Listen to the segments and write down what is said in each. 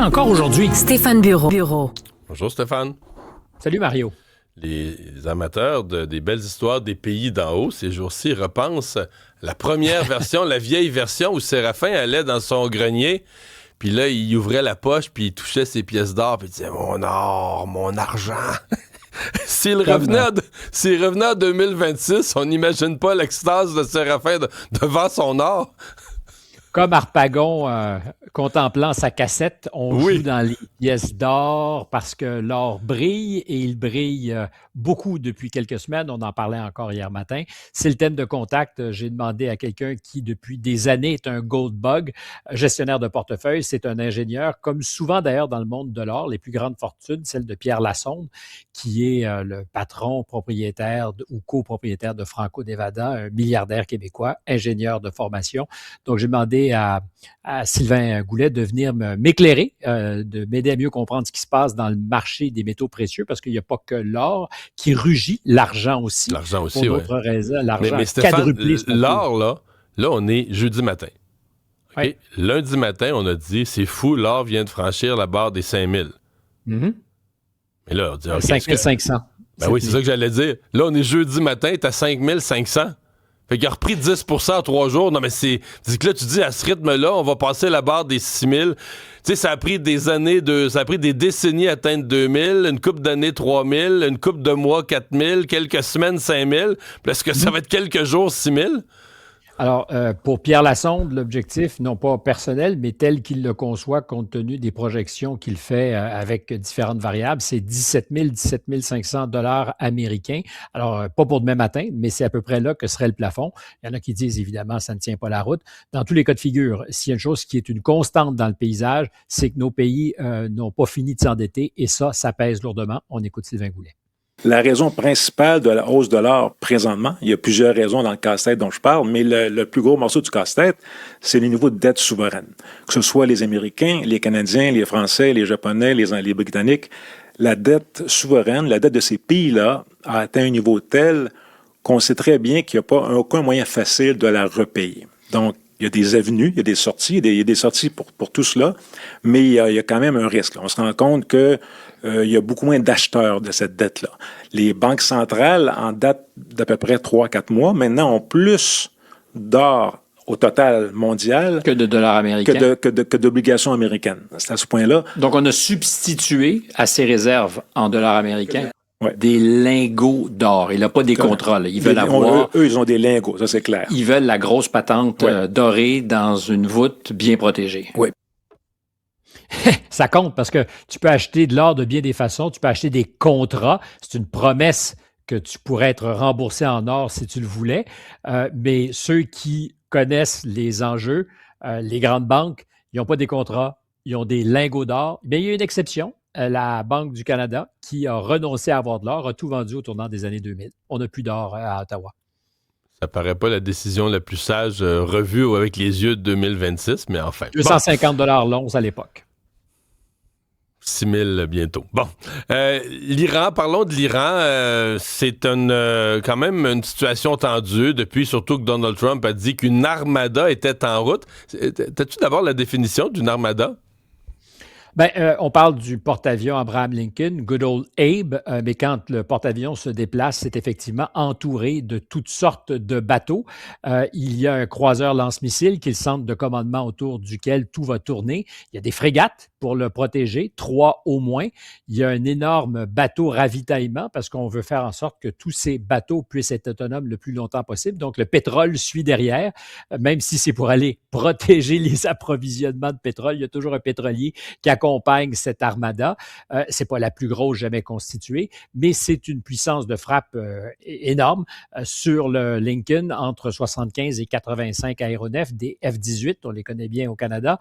Encore aujourd'hui. Stéphane Bureau. Bonjour Stéphane. Salut Mario. Les amateurs des belles histoires des pays d'en haut, ces jours-ci, repensent à la première version, la vieille version où Séraphin allait dans son grenier, puis là, il ouvrait la poche, puis il touchait ses pièces d'or, puis il disait « Mon or, mon argent! » S'il revenait en 2026, on n'imagine pas l'extase de Séraphin devant son or. Comme Harpagon contemplant sa cassette, on joue dans les pièces d'or parce que l'or brille et il brille beaucoup depuis quelques semaines. On en parlait encore hier matin. C'est le thème de Contact. J'ai demandé à quelqu'un qui, depuis des années, est un gold bug, gestionnaire de portefeuille. C'est un ingénieur, comme souvent d'ailleurs dans le monde de l'or, les plus grandes fortunes, celle de Pierre Lassonde, qui est le patron propriétaire ou copropriétaire de Franco-Nevada, un milliardaire québécois, ingénieur de formation. Donc, j'ai demandé à Sylvain Goulet de venir m'éclairer, de m'aider à mieux comprendre ce qui se passe dans le marché des métaux précieux, parce qu'il n'y a pas que l'or qui rugit, l'argent aussi. L'argent aussi, oui. Pour d'autres raisons, l'argent mais Stéphane, quadruplé. L'or, là, on est jeudi matin. Okay? Oui. Lundi matin, on a dit, c'est fou, l'or vient de franchir la barre des 5000. Mm-hmm. Mais là, on dit... 5500. Ben oui, c'est ça que j'allais dire. Là, on est jeudi matin, t'as 5500. Fait qu'il a repris 10% en 3 jours. Non, mais c'est que là, tu dis, à ce rythme-là, on va passer la barre des 6000. Tu sais, ça a pris des années, ça a pris des décennies à atteindre 2000, une couple d'années 3000, une couple de mois 4000, quelques semaines 5000. Puis est-ce que ça va être quelques jours 6000? Alors, pour Pierre Lassonde, l'objectif, non pas personnel, mais tel qu'il le conçoit compte tenu des projections qu'il fait avec différentes variables, c'est 17 500 $ américains. Alors, pas pour demain matin, mais c'est à peu près là que serait le plafond. Il y en a qui disent, évidemment, ça ne tient pas la route. Dans tous les cas de figure, s'il y a une chose qui est une constante dans le paysage, c'est que nos pays n'ont pas fini de s'endetter et ça pèse lourdement. On écoute Sylvain Goulet. La raison principale de la hausse de l'or présentement, il y a plusieurs raisons dans le casse-tête dont je parle, mais le plus gros morceau du casse-tête, c'est le niveau de dette souveraine. Que ce soit les Américains, les Canadiens, les Français, les Japonais, les Britanniques, la dette souveraine, la dette de ces pays-là a atteint un niveau tel qu'on sait très bien qu'il n'y a pas aucun moyen facile de la repayer. Donc, il y a des avenues, il y a des sorties, il y a des sorties pour tout cela, mais il y a quand même un risque. On se rend compte que il y a beaucoup moins d'acheteurs de cette dette-là. Les banques centrales, en date d'à peu près 3-4 mois, maintenant ont plus d'or au total mondial que de dollars américains. Que d'obligations américaines. C'est à ce point-là. Donc, on a substitué à ces réserves en dollars américains des lingots d'or. Il n'a pas des contrats. Là. Ils veulent avoir... Eux, ils ont des lingots, ça c'est clair. Ils veulent la grosse patente dorée dans une voûte bien protégée. Oui. Ça compte parce que tu peux acheter de l'or de bien des façons. Tu peux acheter des contrats. C'est une promesse que tu pourrais être remboursé en or si tu le voulais. Mais ceux qui connaissent les enjeux, les grandes banques, ils n'ont pas des contrats, ils ont des lingots d'or. Mais il y a une exception. La Banque du Canada, qui a renoncé à avoir de l'or, a tout vendu au tournant des années 2000. On n'a plus d'or à Ottawa. Ça paraît pas la décision la plus sage revue avec les yeux de 2026, mais enfin. 250 $ l'once à l'époque. 6 000 bientôt. Bon. L'Iran, parlons de l'Iran. C'est quand même une situation tendue depuis surtout que Donald Trump a dit qu'une armada était en route. T'as-tu d'abord la définition d'une armada? On parle du porte-avions Abraham Lincoln, Good Old Abe, mais quand le porte-avions se déplace, c'est effectivement entouré de toutes sortes de bateaux. Il y a un croiseur lance-missiles qui est le centre de commandement autour duquel tout va tourner. Il y a des frégates pour le protéger, 3 au moins. Il y a un énorme bateau ravitaillement parce qu'on veut faire en sorte que tous ces bateaux puissent être autonomes le plus longtemps possible. Donc, le pétrole suit derrière, même si c'est pour aller protéger les approvisionnements de pétrole. Il y a toujours un pétrolier qui accompagne cette armada. C'est pas la plus grosse jamais constituée, mais c'est une puissance de frappe énorme sur le Lincoln, entre 75 et 85 aéronefs, des F-18, on les connaît bien au Canada,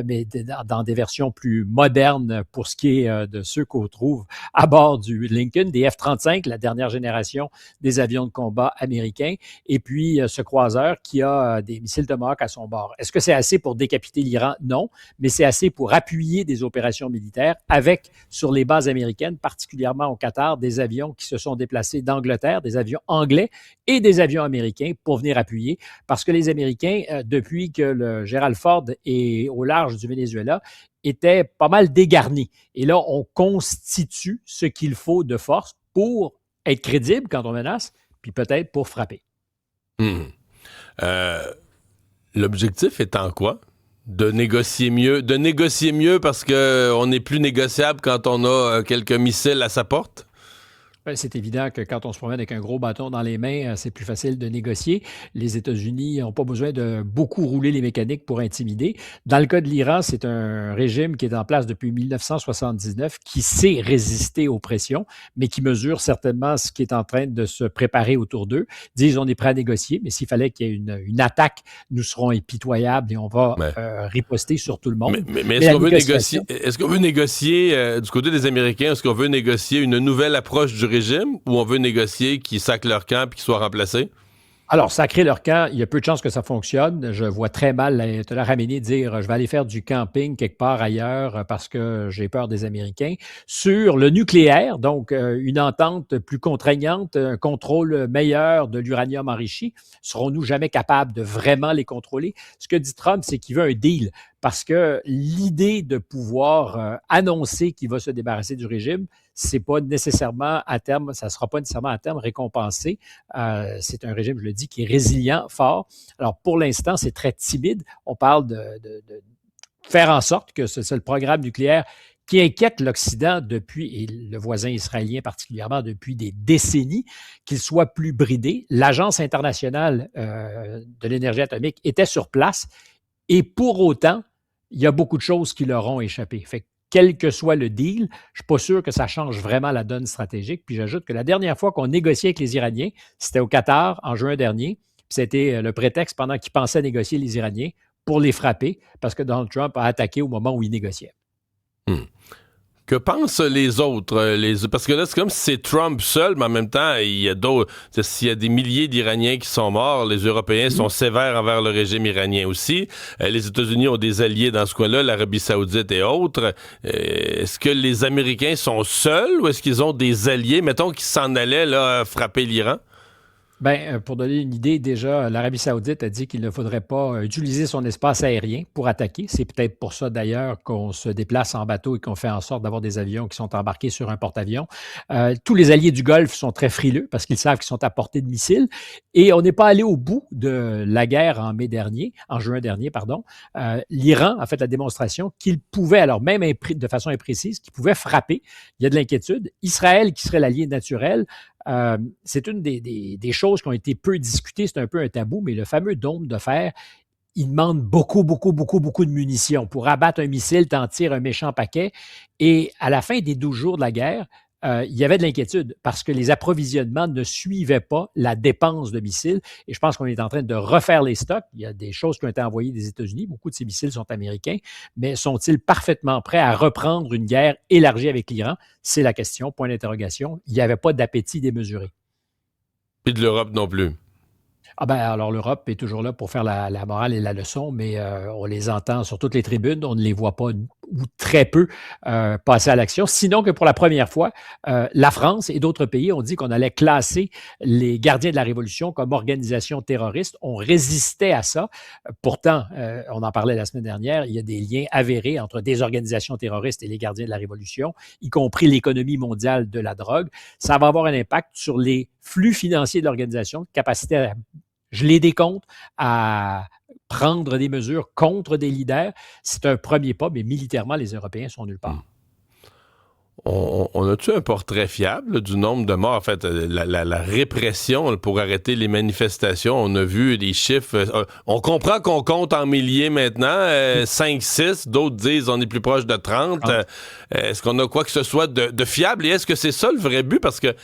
mais dans des versions plus modernes pour ce qui est de ceux qu'on trouve à bord du Lincoln, des F-35, la dernière génération des avions de combat américains, et puis ce croiseur qui a des missiles Tomahawk à son bord. Est-ce que c'est assez pour décapiter l'Iran? Non, mais c'est assez pour appuyer des opérations militaires avec, sur les bases américaines, particulièrement au Qatar, des avions qui se sont déplacés d'Angleterre, des avions anglais et des avions américains pour venir appuyer, parce que les Américains, depuis que le Gerald Ford est au large du Venezuela, était pas mal dégarni. Et là, on constitue ce qu'il faut de force pour être crédible quand on menace, puis peut-être pour frapper. L'objectif étant quoi? De négocier mieux parce qu'on est plus négociable quand on a quelques missiles à sa porte? C'est évident que quand on se promène avec un gros bâton dans les mains, c'est plus facile de négocier. Les États-Unis n'ont pas besoin de beaucoup rouler les mécaniques pour intimider. Dans le cas de l'Iran, c'est un régime qui est en place depuis 1979, qui sait résister aux pressions, mais qui mesure certainement ce qui est en train de se préparer autour d'eux. Disent on est prêt à négocier, mais s'il fallait qu'il y ait une attaque, nous serons impitoyables et on va riposter sur tout le monde. Mais est-ce qu'on veut négocier? Est-ce qu'on veut négocier du côté des Américains? Est-ce qu'on veut négocier une nouvelle approche du régime ou on veut négocier qu'ils sacrent leur camp et qu'ils soient remplacés? Alors, sacrer leur camp, il y a peu de chances que ça fonctionne. Je vois très mal l'ayatollah Khamenei dire « je vais aller faire du camping quelque part ailleurs parce que j'ai peur des Américains ». Sur le nucléaire, donc une entente plus contraignante, un contrôle meilleur de l'uranium enrichi, serons-nous jamais capables de vraiment les contrôler? Ce que dit Trump, c'est qu'il veut un deal parce que l'idée de pouvoir annoncer qu'il va se débarrasser du régime, c'est pas nécessairement à terme, ça ne sera pas nécessairement à terme récompensé. C'est un régime, je le dis, qui est résilient, fort. Alors, pour l'instant, c'est très timide. On parle de faire en sorte que c'est le programme nucléaire qui inquiète l'Occident depuis, et le voisin israélien particulièrement, depuis des décennies, qu'il soit plus bridé. L'Agence internationale de l'énergie atomique était sur place et pour autant, il y a beaucoup de choses qui leur ont échappé. Fait que quel que soit le deal, je ne suis pas sûr que ça change vraiment la donne stratégique. Puis j'ajoute que la dernière fois qu'on négociait avec les Iraniens, c'était au Qatar en juin dernier. Puis c'était le prétexte pendant qu'ils pensaient négocier les Iraniens pour les frapper parce que Donald Trump a attaqué au moment où il négociait. Que pensent les autres? Parce que là, c'est comme si c'est Trump seul, mais en même temps, il y a d'autres. S'il y a des milliers d'Iraniens qui sont morts, les Européens sont sévères envers le régime iranien aussi. Les États-Unis ont des alliés dans ce coin-là, l'Arabie Saoudite et autres. Est-ce que les Américains sont seuls ou est-ce qu'ils ont des alliés, mettons, qui s'en allaient là, frapper l'Iran? Bien, pour donner une idée, déjà, l'Arabie Saoudite a dit qu'il ne faudrait pas utiliser son espace aérien pour attaquer. C'est peut-être pour ça, d'ailleurs, qu'on se déplace en bateau et qu'on fait en sorte d'avoir des avions qui sont embarqués sur un porte-avions. Tous les alliés du Golfe sont très frileux parce qu'ils savent qu'ils sont à portée de missiles. Et on n'est pas allé au bout de la guerre en juin dernier. L'Iran a fait la démonstration qu'il pouvait, alors même de façon imprécise, qu'il pouvait frapper. Il y a de l'inquiétude. Israël, qui serait l'allié naturel, c'est une des choses qui ont été peu discutées, c'est un peu un tabou, mais le fameux dôme de fer, il demande beaucoup de munitions. Pour abattre un missile, t'en tires un méchant paquet. Et à la fin des 12 jours de la guerre, il y avait de l'inquiétude parce que les approvisionnements ne suivaient pas la dépense de missiles. Et je pense qu'on est en train de refaire les stocks. Il y a des choses qui ont été envoyées des États-Unis. Beaucoup de ces missiles sont américains. Mais sont-ils parfaitement prêts à reprendre une guerre élargie avec l'Iran? C'est la question, point d'interrogation. Il n'y avait pas d'appétit démesuré. Et de l'Europe non plus. Alors l'Europe est toujours là pour faire la morale et la leçon, mais on les entend sur toutes les tribunes, on ne les voit pas ou très peu passer à l'action. Sinon que pour la première fois, la France et d'autres pays ont dit qu'on allait classer les gardiens de la Révolution comme organisation terroriste. On résistait à ça. Pourtant, on en parlait la semaine dernière, il y a des liens avérés entre des organisations terroristes et les gardiens de la Révolution, y compris l'économie mondiale de la drogue. Ça va avoir un impact sur les flux financiers de l'organisation, capacité à geler des comptes, à prendre des mesures contre des leaders. C'est un premier pas, mais militairement, les Européens sont nulle part. On a-tu un portrait fiable du nombre de morts? En fait, la répression pour arrêter les manifestations, on a vu des chiffres. On comprend qu'on compte en milliers maintenant, 5, 6, d'autres disent on est plus proche de 30. Est-ce qu'on a quoi que ce soit de fiable? Et est-ce que c'est ça le vrai but? Parce que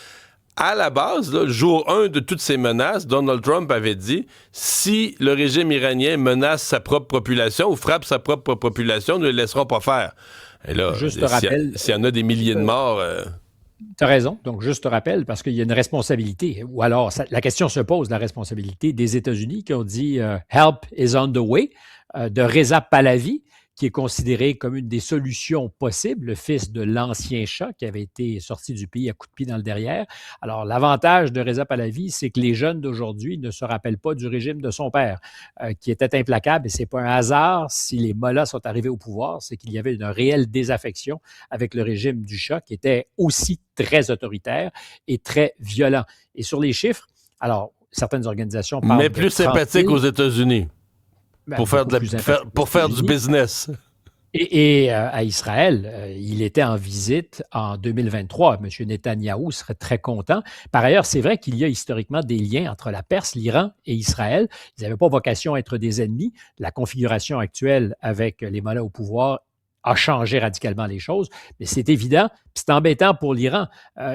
à la base, là, le jour 1 de toutes ces menaces, Donald Trump avait dit si le régime iranien menace sa propre population ou frappe sa propre population, nous ne le laisserons pas faire. Et là, s'il y en a des milliers de morts... Tu as raison. Donc, juste te rappelle, parce qu'il y a une responsabilité. Ou alors, la question se pose, la responsabilité des États-Unis qui ont dit « Help is on the way », de Reza Pahlavi, qui est considéré comme une des solutions possibles, le fils de l'ancien Shah qui avait été sorti du pays à coups de pied dans le derrière. Alors, l'avantage de Reza Pahlavi, c'est que les jeunes d'aujourd'hui ne se rappellent pas du régime de son père, qui était implacable, et ce n'est pas un hasard si les mollahs sont arrivés au pouvoir, c'est qu'il y avait une réelle désaffection avec le régime du Shah, qui était aussi très autoritaire et très violent. Et sur les chiffres, alors, certaines organisations parlent mais plus sympathique aux États-Unis. Pour faire du business. Et à Israël, il était en visite en 2023. M. Netanyahou serait très content. Par ailleurs, c'est vrai qu'il y a historiquement des liens entre la Perse, l'Iran et Israël. Ils n'avaient pas vocation à être des ennemis. La configuration actuelle avec les mollahs au pouvoir a changé radicalement les choses, mais c'est évident, c'est embêtant pour l'Iran.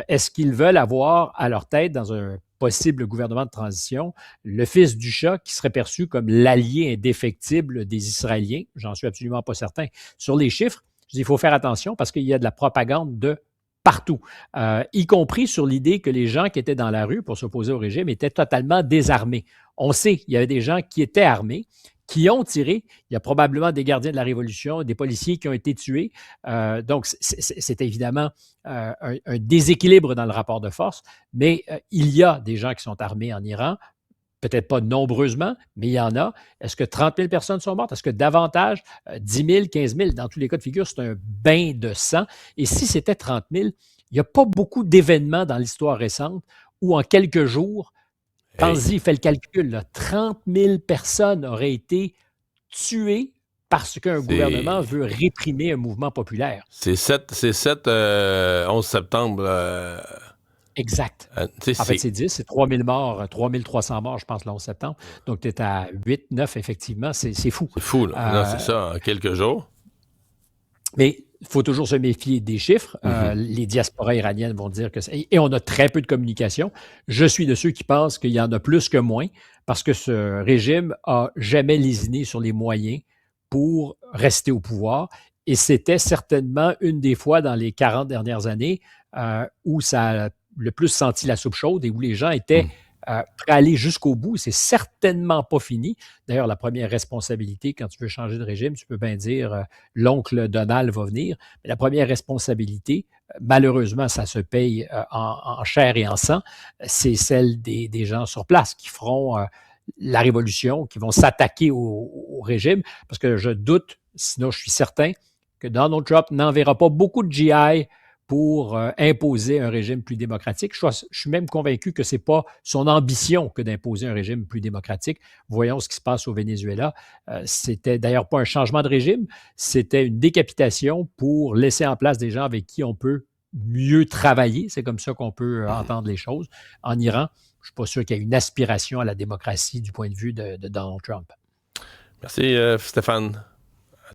Est-ce qu'ils veulent avoir à leur tête, dans un possible gouvernement de transition, le fils du Shah qui serait perçu comme l'allié indéfectible des Israéliens? J'en suis absolument pas certain. Sur les chiffres, il faut faire attention parce qu'il y a de la propagande de partout, y compris sur l'idée que les gens qui étaient dans la rue pour s'opposer au régime étaient totalement désarmés. On sait, il y avait des gens qui étaient armés, qui ont tiré. Il y a probablement des gardiens de la Révolution, des policiers qui ont été tués. Donc, c'est évidemment un déséquilibre dans le rapport de force, mais il y a des gens qui sont armés en Iran, peut-être pas nombreusement, mais il y en a. Est-ce que 30 000 personnes sont mortes? Est-ce que davantage? 10 000, 15 000? Dans tous les cas de figure, c'est un bain de sang. Et si c'était 30 000, il n'y a pas beaucoup d'événements dans l'histoire récente où en quelques jours, pensez-y, fait le calcul, là, 30 000 personnes auraient été tuées parce qu'un gouvernement veut réprimer un mouvement populaire. C'est 11 septembre. Exact. En fait, c'est 10, c'est 3 000 morts, 3 300 morts, je pense, le 11 septembre. Donc, tu es à 8, 9, effectivement, c'est fou. C'est fou, là. Non, c'est ça, en quelques jours. Mais il faut toujours se méfier des chiffres. Les diasporas iraniennes vont dire que... Et on a très peu de communication. Je suis de ceux qui pensent qu'il y en a plus que moins parce que ce régime a jamais lésiné sur les moyens pour rester au pouvoir. Et c'était certainement une des fois dans les 40 dernières années où ça a le plus senti la soupe chaude et où les gens étaient prêts à aller jusqu'au bout. C'est certainement pas fini. D'ailleurs, la première responsabilité, quand tu veux changer de régime, tu peux bien dire l'oncle Donald va venir. Mais la première responsabilité, malheureusement, ça se paye en chair et en sang, c'est celle des gens sur place qui feront la révolution, qui vont s'attaquer au régime. Parce que je doute, sinon je suis certain, que Donald Trump n'enverra pas beaucoup de GI pour imposer un régime plus démocratique. Je suis même convaincu que ce n'est pas son ambition que d'imposer un régime plus démocratique. Voyons ce qui se passe au Venezuela. C'était d'ailleurs pas un changement de régime, c'était une décapitation pour laisser en place des gens avec qui on peut mieux travailler. C'est comme ça qu'on peut entendre les choses. En Iran, je ne suis pas sûr qu'il y ait une aspiration à la démocratie du point de vue de Donald Trump. Merci, Stéphane.